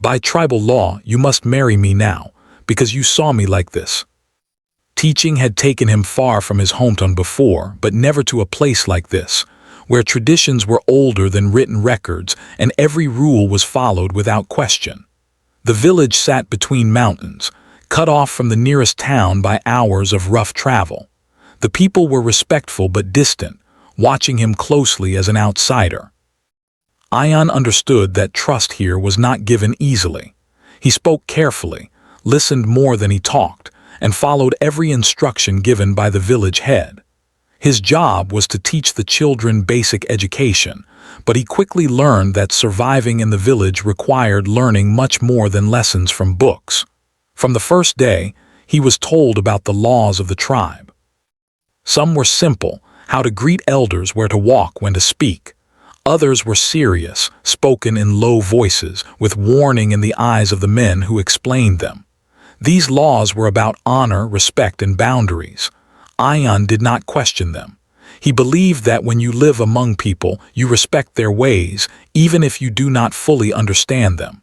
By tribal law, you must marry me now, because you saw me like this. Teaching had taken him far from his hometown before, but never to a place like this, where traditions were older than written records and every rule was followed without question. The village sat between mountains, cut off from the nearest town by hours of rough travel. The people were respectful but distant, watching him closely as an outsider. Ion understood that trust here was not given easily. He spoke carefully, listened more than he talked, and followed every instruction given by the village head. His job was to teach the children basic education, but he quickly learned that surviving in the village required learning much more than lessons from books. From the first day, he was told about the laws of the tribe. Some were simple, how to greet elders, where to walk, when to speak. Others were serious, spoken in low voices, with warning in the eyes of the men who explained them. These laws were about honor, respect, and boundaries. Ion did not question them. He believed that when you live among people, you respect their ways, even if you do not fully understand them.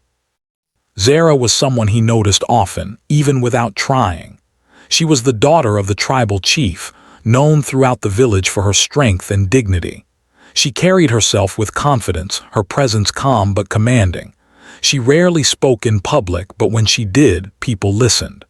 Zara was someone he noticed often, even without trying. She was the daughter of the tribal chief, known throughout the village for her strength and dignity. She carried herself with confidence, her presence calm but commanding. She rarely spoke in public, but when she did, people listened.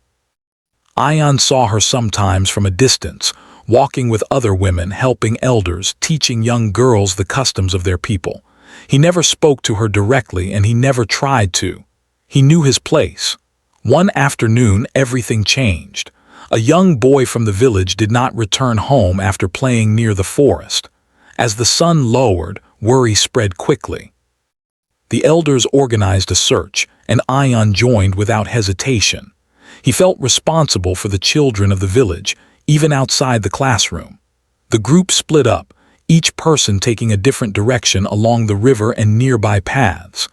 Ion saw her sometimes from a distance, walking with other women, helping elders, teaching young girls the customs of their people. He never spoke to her directly, and he never tried to. He knew his place. One afternoon, everything changed. A young boy from the village did not return home after playing near the forest. As the sun lowered, worry spread quickly. The elders organized a search, and Ion joined without hesitation. He felt responsible for the children of the village, even outside the classroom. The group split up, each person taking a different direction along the river and nearby paths.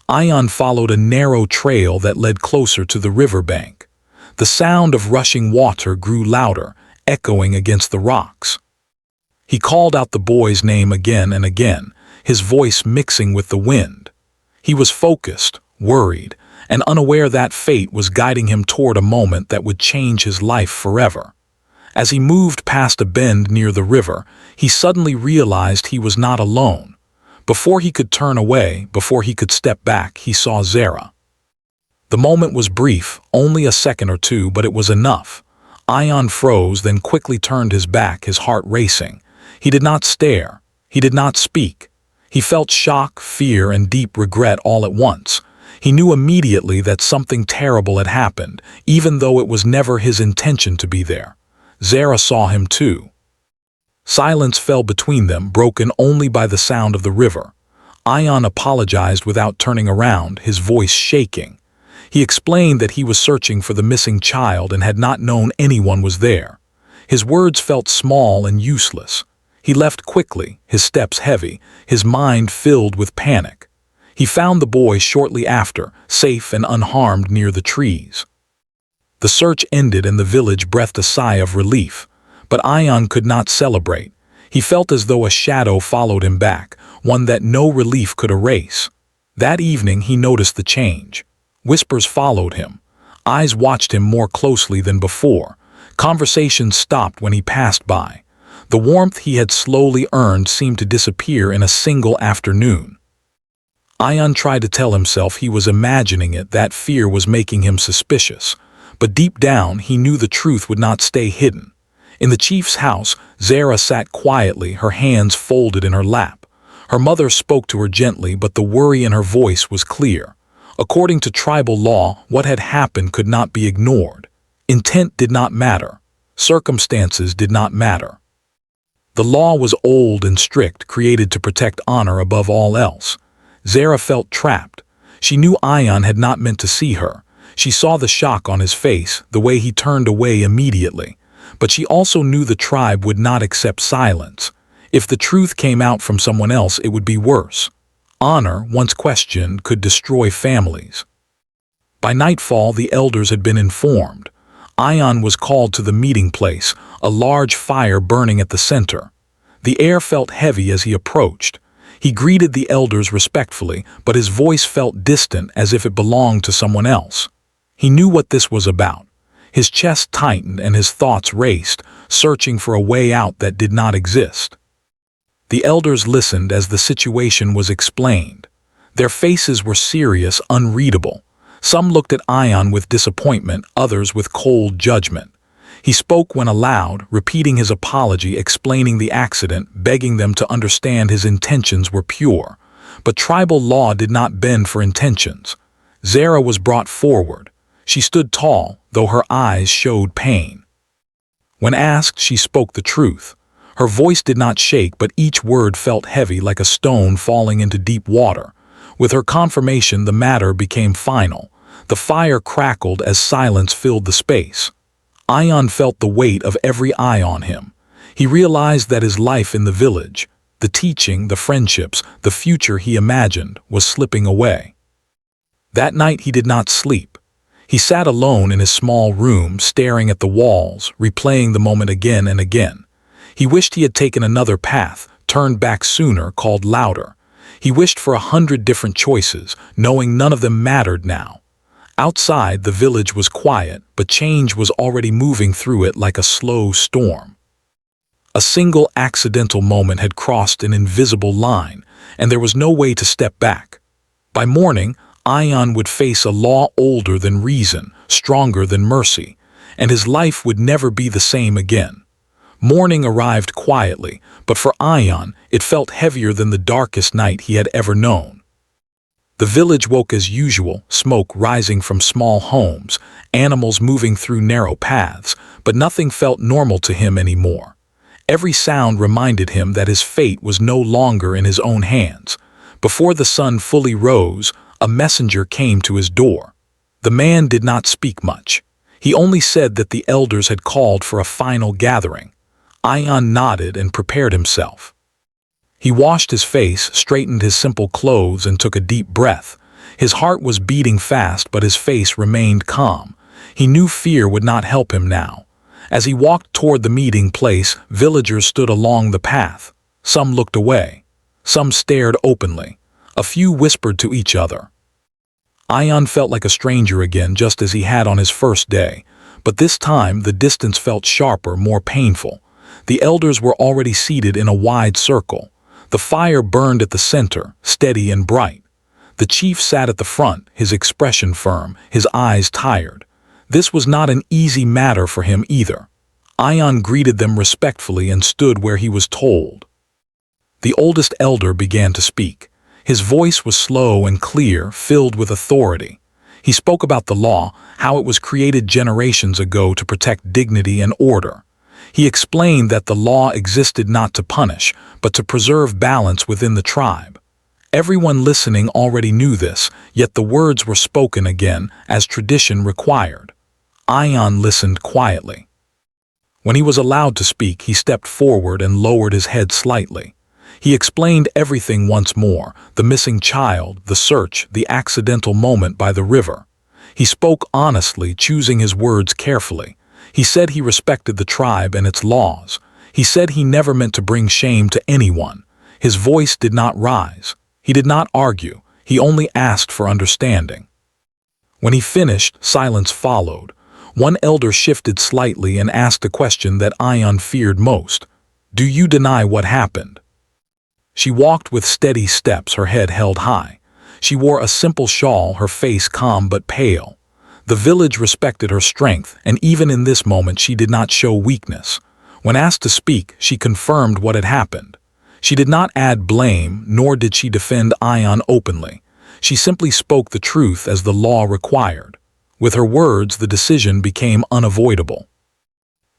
Ion followed a narrow trail that led closer to the riverbank. The sound of rushing water grew louder, echoing against the rocks. He called out the boy's name again and again, his voice mixing with the wind. He was focused, worried, and unaware that fate was guiding him toward a moment that would change his life forever. As he moved past a bend near the river, he suddenly realized he was not alone. Before he could turn away, before he could step back, he saw Zara. The moment was brief, only a second or two, but it was enough. Ion froze, then quickly turned his back, his heart racing. He did not stare. He did not speak. He felt shock, fear, and deep regret all at once. He knew immediately that something terrible had happened, even though it was never his intention to be there. Zara saw him too. Silence fell between them, broken only by the sound of the river. Ion apologized without turning around, his voice shaking. He explained that he was searching for the missing child and had not known anyone was there. His words felt small and useless. He left quickly, his steps heavy, his mind filled with panic. He found the boy shortly after, safe and unharmed near the trees. The search ended and the village breathed a sigh of relief. But Ion could not celebrate. He felt as though a shadow followed him back, one that no relief could erase. That evening he noticed the change. Whispers followed him. Eyes watched him more closely than before. Conversations stopped when he passed by. The warmth he had slowly earned seemed to disappear in a single afternoon. Ion tried to tell himself he was imagining it, that fear was making him suspicious. But deep down, he knew the truth would not stay hidden. In the chief's house, Zara sat quietly, her hands folded in her lap. Her mother spoke to her gently, but the worry in her voice was clear. According to tribal law, what had happened could not be ignored. Intent did not matter. Circumstances did not matter. The law was old and strict, created to protect honor above all else. Zara felt trapped. She knew Ion had not meant to see her. She saw the shock on his face, the way he turned away immediately. But she also knew the tribe would not accept silence. If the truth came out from someone else, it would be worse. Honor, once questioned, could destroy families. By nightfall, the elders had been informed. Ion was called to the meeting place, a large fire burning at the center. The air felt heavy as he approached. He greeted the elders respectfully, but his voice felt distant as if it belonged to someone else. He knew what this was about. His chest tightened and his thoughts raced, searching for a way out that did not exist. The elders listened as the situation was explained. Their faces were serious, unreadable. Some looked at Ion with disappointment, others with cold judgment. He spoke when allowed, repeating his apology, explaining the accident, begging them to understand his intentions were pure. But tribal law did not bend for intentions. Zara was brought forward. She stood tall, though her eyes showed pain. When asked, she spoke the truth. Her voice did not shake, but each word felt heavy like a stone falling into deep water. With her confirmation, the matter became final. The fire crackled as silence filled the space. Ion felt the weight of every eye on him. He realized that his life in the village, the teaching, the friendships, the future he imagined, was slipping away. That night he did not sleep. He sat alone in his small room, staring at the walls, replaying the moment again and again. He wished he had taken another path, turned back sooner, called louder. He wished for 100 different choices, knowing none of them mattered now. Outside, the village was quiet, but change was already moving through it like a slow storm. A single accidental moment had crossed an invisible line, and there was no way to step back. By morning, Ion would face a law older than reason, stronger than mercy, and his life would never be the same again. Morning arrived quietly, but for Ion, it felt heavier than the darkest night he had ever known. The village woke as usual, smoke rising from small homes, animals moving through narrow paths, but nothing felt normal to him anymore. Every sound reminded him that his fate was no longer in his own hands. Before the sun fully rose, a messenger came to his door. The man did not speak much. He only said that the elders had called for a final gathering. Ion nodded and prepared himself. He washed his face, straightened his simple clothes, and took a deep breath. His heart was beating fast, but his face remained calm. He knew fear would not help him now. As he walked toward the meeting place, villagers stood along the path. Some looked away. Some stared openly. A few whispered to each other. Ion felt like a stranger again, just as he had on his first day. But this time, the distance felt sharper, more painful. The elders were already seated in a wide circle. The fire burned at the center, steady and bright. The chief sat at the front, his expression firm, his eyes tired. This was not an easy matter for him either. Ion greeted them respectfully and stood where he was told. The oldest elder began to speak. His voice was slow and clear, filled with authority. He spoke about the law, how it was created generations ago to protect dignity and order. He explained that the law existed not to punish, but to preserve balance within the tribe. Everyone listening already knew this, yet the words were spoken again, as tradition required. Ion listened quietly. When he was allowed to speak, he stepped forward and lowered his head slightly. He explained everything once more, the missing child, the search, the accidental moment by the river. He spoke honestly, choosing his words carefully. He said he respected the tribe and its laws. He said he never meant to bring shame to anyone. His voice did not rise. He did not argue. He only asked for understanding. When he finished, silence followed. One elder shifted slightly and asked a question that Ion feared most. "Do you deny what happened?" She walked with steady steps, her head held high. She wore a simple shawl, her face calm but pale. The village respected her strength, and even in this moment she did not show weakness. When asked to speak, she confirmed what had happened. She did not add blame, nor did she defend Ion openly. She simply spoke the truth as the law required. With her words, the decision became unavoidable.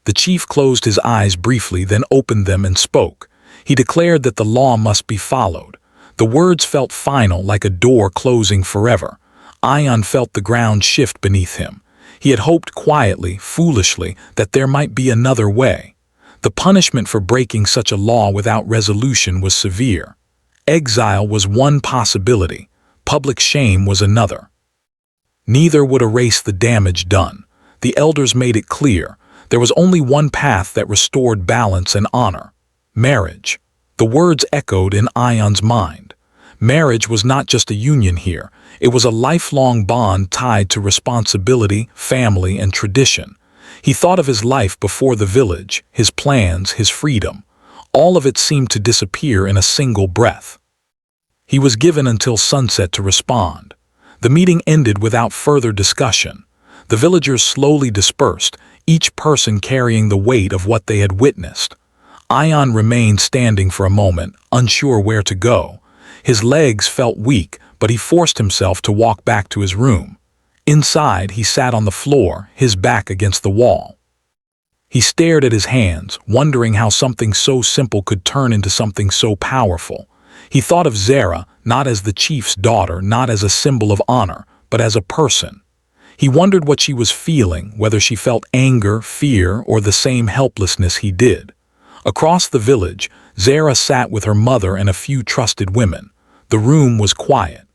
The chief closed his eyes briefly, then opened them and spoke. He declared that the law must be followed. The words felt final, like a door closing forever. Ion felt the ground shift beneath him. He had hoped quietly, foolishly, that there might be another way. The punishment for breaking such a law without resolution was severe. Exile was one possibility. Public shame was another. Neither would erase the damage done. The elders made it clear. There was only one path that restored balance and honor: marriage. The words echoed in Ion's mind. Marriage was not just a union here, it was a lifelong bond tied to responsibility, family, and tradition. He thought of his life before the village, his plans, his freedom. All of it seemed to disappear in a single breath. He was given until sunset to respond. The meeting ended without further discussion. The villagers slowly dispersed, each person carrying the weight of what they had witnessed. Ion remained standing for a moment, unsure where to go. His legs felt weak, but he forced himself to walk back to his room. Inside, he sat on the floor, his back against the wall. He stared at his hands, wondering how something so simple could turn into something so powerful. He thought of Zara, not as the chief's daughter, not as a symbol of honor, but as a person. He wondered what she was feeling, whether she felt anger, fear, or the same helplessness he did. Across the village, Zara sat with her mother and a few trusted women. The room was quiet.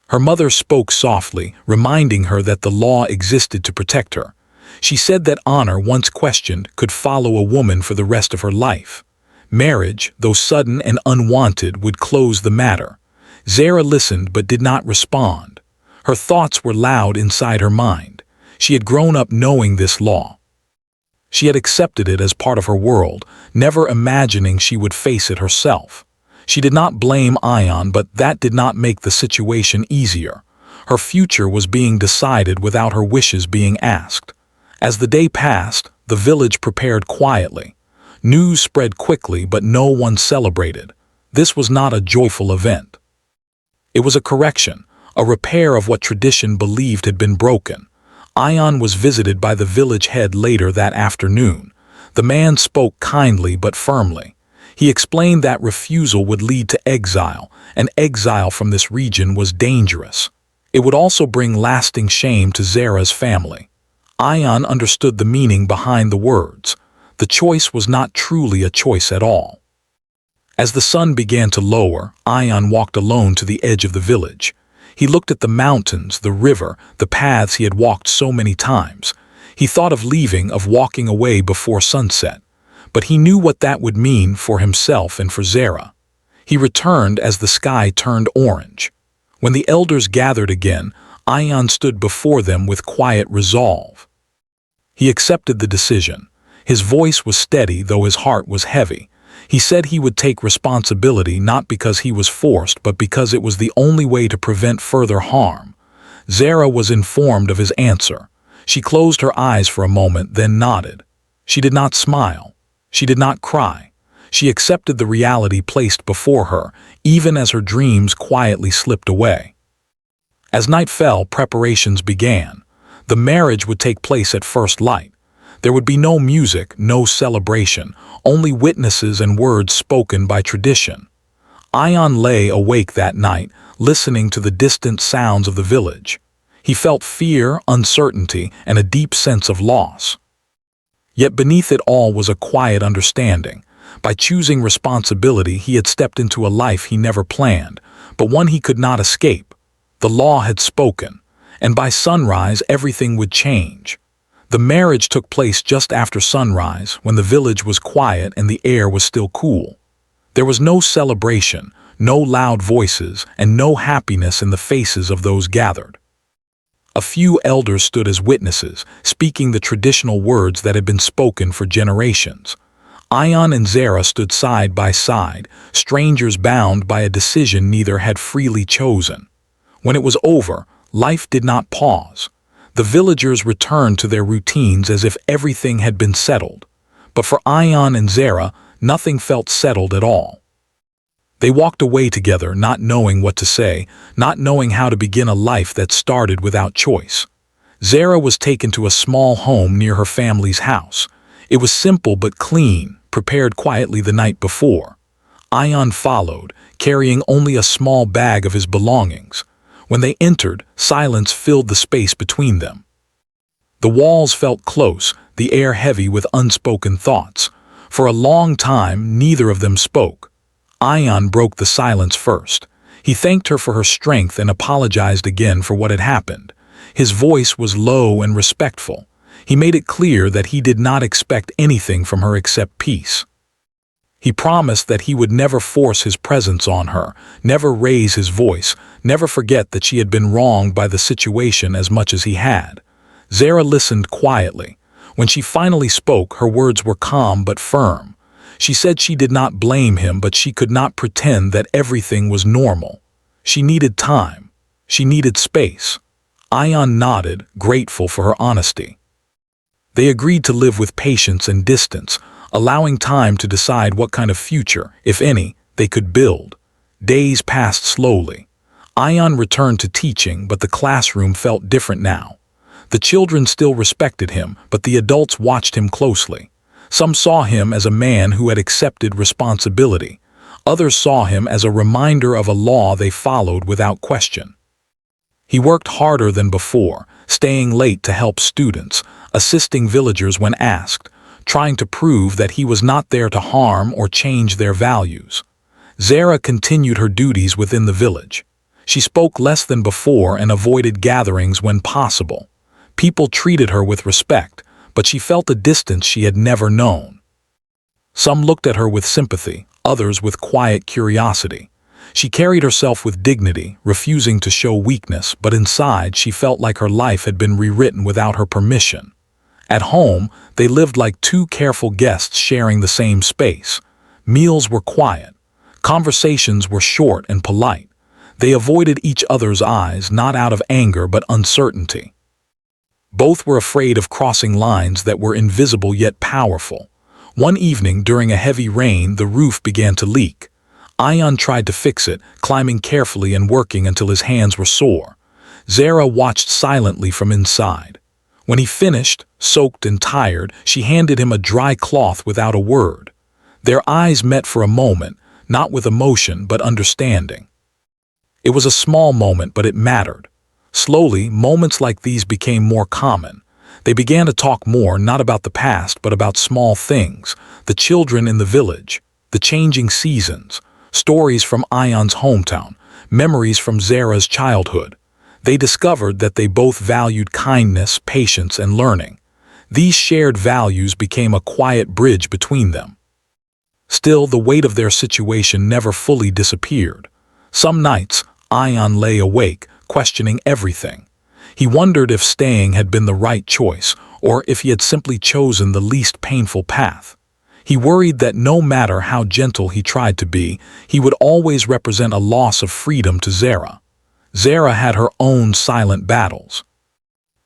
Her mother spoke softly, reminding her that the law existed to protect her. She said that honor, once questioned, could follow a woman for the rest of her life. Marriage, though sudden and unwanted, would close the matter. Zara listened but did not respond. Her thoughts were loud inside her mind. She had grown up knowing this law. She had accepted it as part of her world, never imagining she would face it herself. She did not blame Ion, but that did not make the situation easier. Her future was being decided without her wishes being asked. As the day passed, the village prepared quietly. News spread quickly, but no one celebrated. This was not a joyful event. It was a correction, a repair of what tradition believed had been broken. Ion was visited by the village head later that afternoon. The man spoke kindly but firmly. He explained that refusal would lead to exile, and exile from this region was dangerous. It would also bring lasting shame to Zara's family. Ion understood the meaning behind the words. The choice was not truly a choice at all. As the sun began to lower, Ion walked alone to the edge of the village. He looked at the mountains, the river, the paths he had walked so many times. He thought of leaving, of walking away before sunset. But he knew what that would mean for himself and for Zara. He returned as the sky turned orange. When the elders gathered again, Ion stood before them with quiet resolve. He accepted the decision. His voice was steady, though his heart was heavy. He said he would take responsibility not because he was forced, but because it was the only way to prevent further harm. Zara was informed of his answer. She closed her eyes for a moment, then nodded. She did not smile. She did not cry. She accepted the reality placed before her, even as her dreams quietly slipped away. As night fell, preparations began. The marriage would take place at first light. There would be no music, no celebration, only witnesses and words spoken by tradition. Ion lay awake that night, listening to the distant sounds of the village. He felt fear, uncertainty, and a deep sense of loss. Yet beneath it all was a quiet understanding. By choosing responsibility, he had stepped into a life he never planned, but one he could not escape. The law had spoken, and by sunrise everything would change. The marriage took place just after sunrise, when the village was quiet and the air was still cool. There was no celebration, no loud voices, and no happiness in the faces of those gathered. A few elders stood as witnesses, speaking the traditional words that had been spoken for generations. Ion and Zara stood side by side, strangers bound by a decision neither had freely chosen. When it was over, life did not pause. The villagers returned to their routines as if everything had been settled. But for Ion and Zara, nothing felt settled at all. They walked away together, not knowing what to say, not knowing how to begin a life that started without choice. Zara was taken to a small home near her family's house. It was simple but clean, prepared quietly the night before. Ion followed, carrying only a small bag of his belongings. When they entered, silence filled the space between them. The walls felt close, the air heavy with unspoken thoughts. For a long time, neither of them spoke. Ion broke the silence first. He thanked her for her strength and apologized again for what had happened. His voice was low and respectful. He made it clear that he did not expect anything from her except peace. He promised that he would never force his presence on her, never raise his voice, never forget that she had been wronged by the situation as much as he had. Zara listened quietly. When she finally spoke, her words were calm but firm. She said she did not blame him, but she could not pretend that everything was normal. She needed time. She needed space. Ayan nodded, grateful for her honesty. They agreed to live with patience and distance, allowing time to decide what kind of future, if any, they could build. Days passed slowly. Ayan returned to teaching, but the classroom felt different now. The children still respected him, but the adults watched him closely. Some saw him as a man who had accepted responsibility. Others saw him as a reminder of a law they followed without question. He worked harder than before, staying late to help students, assisting villagers when asked, trying to prove that he was not there to harm or change their values. Zara continued her duties within the village. She spoke less than before and avoided gatherings when possible. People treated her with respect, but she felt a distance she had never known. Some looked at her with sympathy, others with quiet curiosity. She carried herself with dignity, refusing to show weakness, but inside she felt like her life had been rewritten without her permission. At home, they lived like two careful guests sharing the same space. Meals were quiet. Conversations were short and polite. They avoided each other's eyes, not out of anger but uncertainty. Both were afraid of crossing lines that were invisible yet powerful. One evening, during a heavy rain, the roof began to leak. Ayan tried to fix it, climbing carefully and working until his hands were sore. Zara watched silently from inside. When he finished, soaked and tired, she handed him a dry cloth without a word. Their eyes met for a moment, not with emotion but understanding. It was a small moment, but it mattered. Slowly, moments like these became more common. They began to talk more, not about the past, but about small things, the children in the village, the changing seasons, stories from Ayan's hometown, memories from Zara's childhood. They discovered that they both valued kindness, patience, and learning. These shared values became a quiet bridge between them. Still, the weight of their situation never fully disappeared. Some nights, Ayan lay awake, questioning everything. He wondered if staying had been the right choice, or if he had simply chosen the least painful path. He worried that no matter how gentle he tried to be, he would always represent a loss of freedom to Zara. Zara had her own silent battles.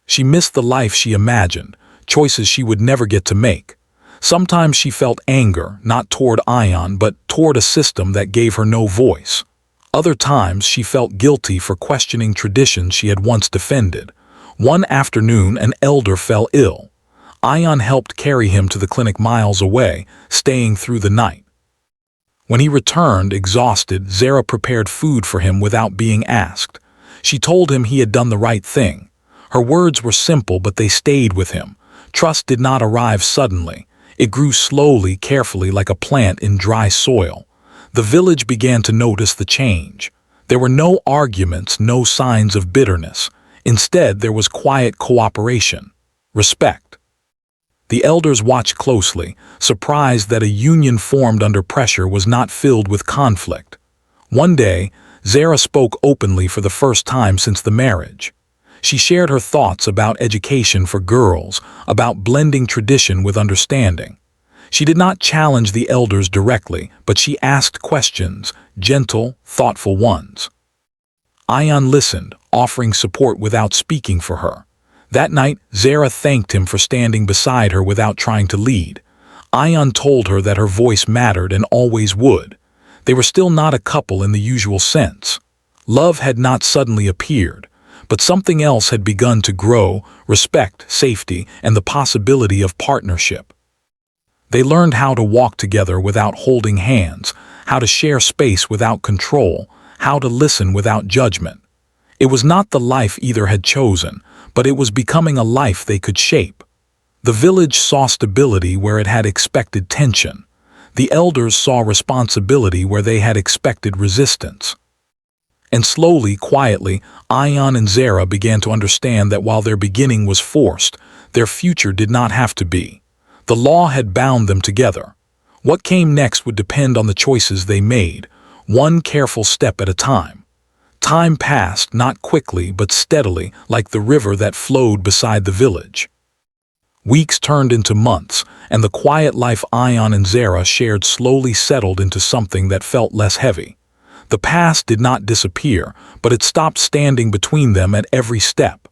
She missed the life she imagined, choices she would never get to make. Sometimes she felt anger, not toward Ayan, but toward a system that gave her no voice. Other times she felt guilty for questioning traditions she had once defended. One afternoon, an elder fell ill. Ayan helped carry him to the clinic miles away, staying through the night. When he returned, exhausted, Zara prepared food for him without being asked. She told him he had done the right thing. Her words were simple, but they stayed with him. Trust did not arrive suddenly. It grew slowly, carefully, like a plant in dry soil. The village began to notice the change. There were no arguments, no signs of bitterness. Instead, there was quiet cooperation, respect. The elders watched closely, surprised that a union formed under pressure was not filled with conflict. One day, Zara spoke openly for the first time since the marriage. She shared her thoughts about education for girls, about blending tradition with understanding. She did not challenge the elders directly, but she asked questions, gentle, thoughtful ones. Ayan listened, offering support without speaking for her. That night, Zara thanked him for standing beside her without trying to lead. Ayan told her that her voice mattered and always would. They were still not a couple in the usual sense. Love had not suddenly appeared, but something else had begun to grow: respect, safety, and the possibility of partnership. They learned how to walk together without holding hands, how to share space without control, how to listen without judgment. It was not the life either had chosen, but it was becoming a life they could shape. The village saw stability where it had expected tension. The elders saw responsibility where they had expected resistance. And slowly, quietly, Ayan and Zara began to understand that while their beginning was forced, their future did not have to be. The law had bound them together. What came next would depend on the choices they made, one careful step at a time. Time passed, not quickly but steadily, like the river that flowed beside the village. Weeks turned into months, and the quiet life Ion and Zara shared slowly settled into something that felt less heavy. The past did not disappear, but it stopped standing between them at every step.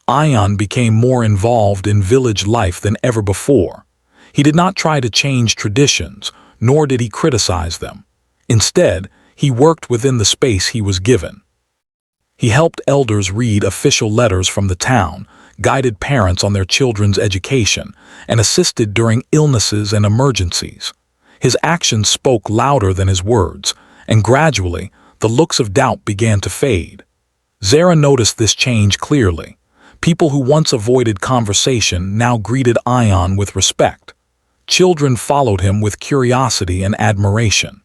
Ion became more involved in village life than ever before. He did not try to change traditions, nor did he criticize them. Instead, he worked within the space he was given. He helped elders read official letters from the town, guided parents on their children's education, and assisted during illnesses and emergencies. His actions spoke louder than his words, and gradually, the looks of doubt began to fade. Zara noticed this change clearly. People who once avoided conversation now greeted Ion with respect. Children followed him with curiosity and admiration.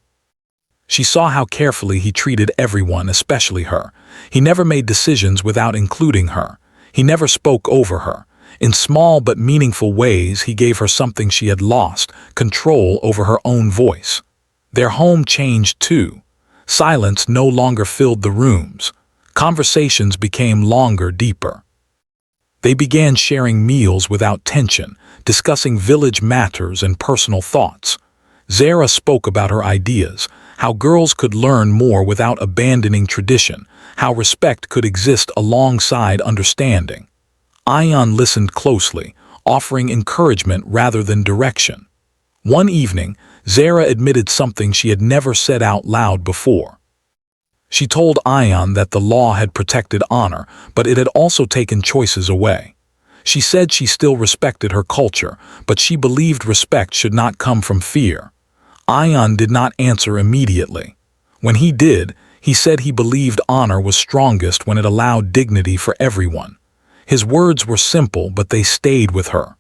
She saw how carefully he treated everyone, especially her. He never made decisions without including her. He never spoke over her. In small but meaningful ways, he gave her something she had lost, control over her own voice. Their home changed too. Silence no longer filled the rooms. Conversations became longer, deeper. They began sharing meals without tension, discussing village matters and personal thoughts. Zara spoke about her ideas, how girls could learn more without abandoning tradition, how respect could exist alongside understanding. Ion listened closely, offering encouragement rather than direction. One evening, Zara admitted something she had never said out loud before. She told Ion that the law had protected honor, but it had also taken choices away. She said she still respected her culture, but she believed respect should not come from fear. Ion did not answer immediately. When he did, he said he believed honor was strongest when it allowed dignity for everyone. His words were simple, but they stayed with her.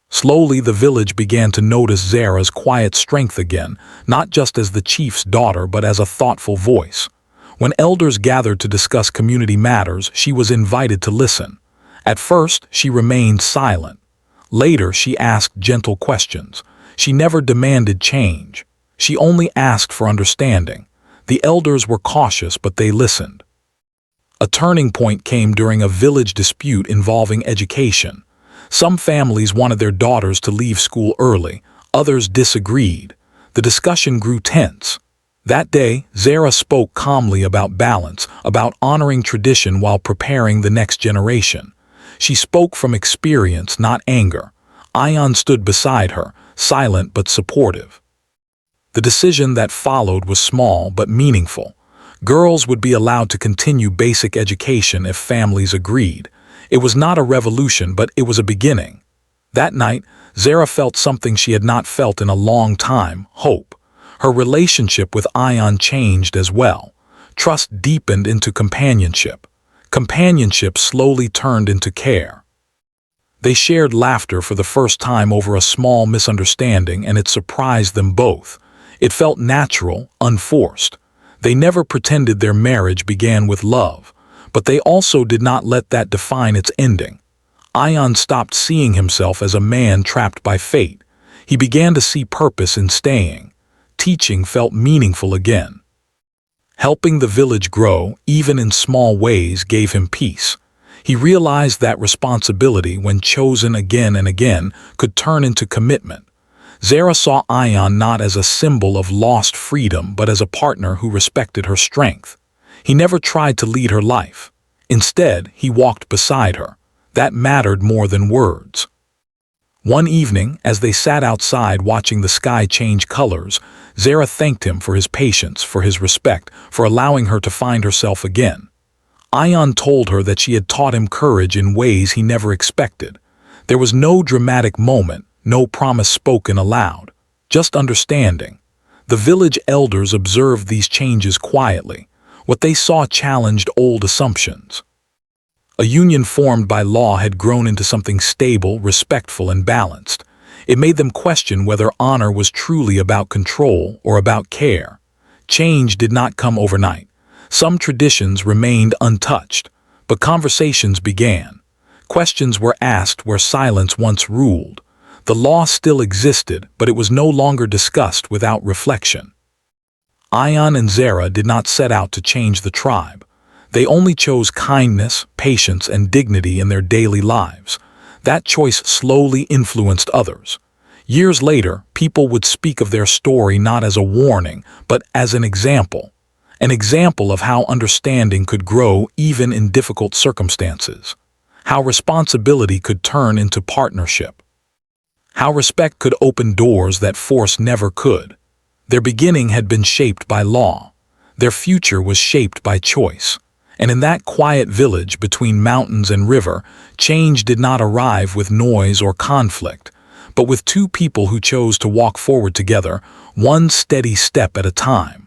Slowly, the village began to notice Zara's quiet strength again, not just as the chief's daughter, but as a thoughtful voice. When elders gathered to discuss community matters, she was invited to listen. At first, she remained silent. Later, she asked gentle questions. She never demanded change. She only asked for understanding. The elders were cautious, but they listened. A turning point came during a village dispute involving education. Some families wanted their daughters to leave school early, others disagreed. The discussion grew tense. That day, Zara spoke calmly about balance, about honoring tradition while preparing the next generation. She spoke from experience, not anger. Ion stood beside her, silent but supportive. The decision that followed was small but meaningful. Girls would be allowed to continue basic education if families agreed. It was not a revolution, but it was a beginning. That night, Zara felt something she had not felt in a long time: hope. Her relationship with Ion changed as well. Trust deepened into companionship. Companionship slowly turned into care. They shared laughter for the first time over a small misunderstanding, and it surprised them both. It felt natural, unforced. They never pretended their marriage began with love, but they also did not let that define its ending. Ion stopped seeing himself as a man trapped by fate. He began to see purpose in staying. Teaching felt meaningful again. Helping the village grow, even in small ways, gave him peace. He realized that responsibility, when chosen again and again, could turn into commitment. Zara saw Ion not as a symbol of lost freedom, but as a partner who respected her strength. He never tried to lead her life. Instead, he walked beside her. That mattered more than words. One evening, as they sat outside watching the sky change colors, Zara thanked him for his patience, for his respect, for allowing her to find herself again. Ion told her that she had taught him courage in ways he never expected. There was no dramatic moment, no promise spoken aloud, just understanding. The village elders observed these changes quietly. What they saw challenged old assumptions. A union formed by law had grown into something stable, respectful, and balanced. It made them question whether honor was truly about control or about care. Change did not come overnight. Some traditions remained untouched, but conversations began. Questions were asked where silence once ruled. The law still existed, but it was no longer discussed without reflection. Ion and Zara did not set out to change the tribe. They only chose kindness, patience, and dignity in their daily lives. That choice slowly influenced others. Years later, people would speak of their story not as a warning, but as an example of how understanding could grow even in difficult circumstances, how responsibility could turn into partnership, how respect could open doors that force never could. Their beginning had been shaped by law. Their future was shaped by choice. And in that quiet village between mountains and river, change did not arrive with noise or conflict, but with two people who chose to walk forward together, one steady step at a time.